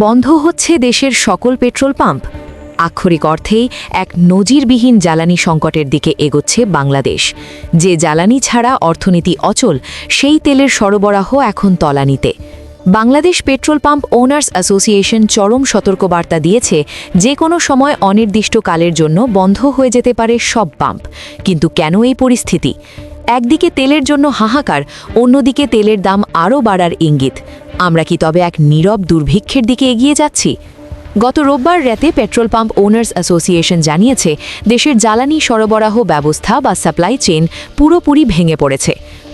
বন্ধ হচ্ছে দেশের সকল পেট্রোল পাম্প। আক্ষরিক অর্থেই এক নজিরবিহীন জ্বালানি সংকটের দিকে এগোচ্ছে বাংলাদেশ। যে জ্বালানি ছাড়া অর্থনীতি অচল, সেই তেলের সরবরাহ এখন তলানিতে। Bangladesh petrol pump owners association চরম সতর্কবার্তা দিয়েছে, যে কোনো সময় অনির্দিষ্টকালের জন্য বন্ধ হয়ে যেতে পারে সব পাম্প। কিন্তু কেন এই পরিস্থিতি? একদিকে তেলের জন্য হাহাকার, অন্যদিকে তেলের দাম আরও বাড়ার ইঙ্গিত। আমরা কি তবে এক নীরব দুর্ভিক্ষের দিকে এগিয়ে যাচ্ছি? গত রোববার রাতে পেট্রোল পাম্প ওনার্স অ্যাসোসিয়েশন জানিয়েছে, দেশের জ্বালানি সরবরাহ ব্যবস্থা বা সাপ্লাই চেইন পুরোপুরি ভেঙে পড়েছে।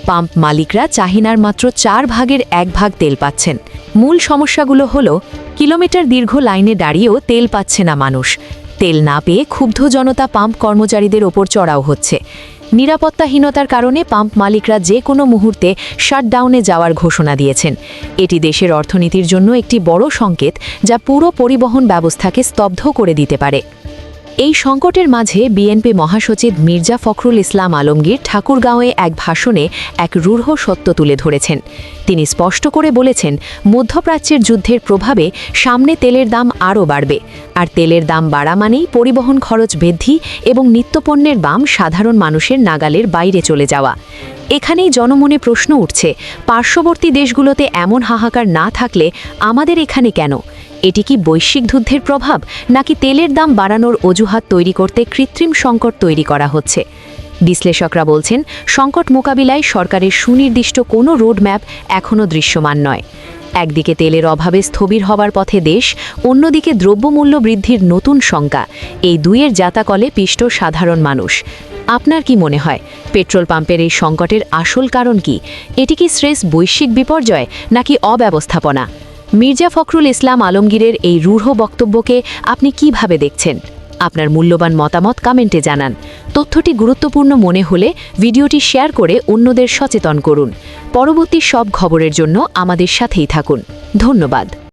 পাম্প মালিকরা চাহিদার মাত্র 1/4 তেল পাচ্ছেন। মূল সমস্যাগুলো হল, কিলোমিটার দীর্ঘ লাইনে দাঁড়িয়েও তেল পাচ্ছে না মানুষ। তেল না পেয়ে ক্ষুব্ধ জনতা পাম্প কর্মচারীদের ওপর চড়াও হচ্ছে। নিরাপত্তাহীনতার কারণে পাম্প মালিকরা যে কোনো মুহূর্তে শাটডাউনে যাওয়ার ঘোষণা দিয়েছেন। এটি দেশের অর্থনীতির জন্য একটি বড় সংকেত, যা পুরো পরিবহন ব্যবস্থাকে স্তব্ধ করে দিতে পারে। এই সংকটের মাঝে বিএনপি মহাসচিব মির্জা ফখরুল ইসলাম আলমগীর ঠাকুরগাঁওয়ে এক ভাষণে এক রূঢ় সত্য তুলে ধরেছেন। তিনি স্পষ্ট করে বলেছেন, মধ্যপ্রাচ্যের যুদ্ধের প্রভাবে সামনে তেলের দাম আরও বাড়বে, আর তেলের দাম বাড়া মানেই পরিবহন খরচ বৃদ্ধি এবং নিত্যপণ্যের দাম সাধারণ মানুষের নাগালের বাইরে চলে যাওয়া। এখানেই জনমনে প্রশ্ন উঠছে, পার্শ্ববর্তী দেশগুলোতে এমন হাহাকার না থাকলে আমাদের এখানে কেন? এটি কি বৈশ্বিক যুদ্ধের প্রভাব, নাকি তেলের দাম বাড়ানোর অজুহাত তৈরি করতে কৃত্রিম সংকট তৈরি করা হচ্ছে? বিশ্লেষকরা বলছেন, সংকট মোকাবিলায় সরকারের সুনির্দিষ্ট কোনো রোডম্যাপ এখনও দৃশ্যমান নয়। একদিকে তেলের অভাবে স্থবির হবার পথে দেশ, অন্যদিকে দ্রব্যমূল্য বৃদ্ধির নতুন শঙ্কা। এই দুইয়ের জাতাকলে পিষ্ট সাধারণ মানুষ। আপনার কি মনে হয়, পেট্রোল পাম্পের এই সংকটের আসল কারণ কি? এটি কি স্রেস বৈশ্বিক বিপর্যয়, নাকি অব্যবস্থাপনা? মির্জা ফখরুল ইসলাম আলমগীরের এই রূঢ় বক্তব্যকে আপনি কিভাবে দেখছেন? আপনার মূল্যবান মতামত কমেন্টে জানান। তথ্যটি গুরুত্বপূর্ণ মনে হলে ভিডিওটি শেয়ার করে অন্যদের সচেতন করুন। পরবর্তী সব খবরের জন্য আমাদের সাথেই থাকুন। ধন্যবাদ।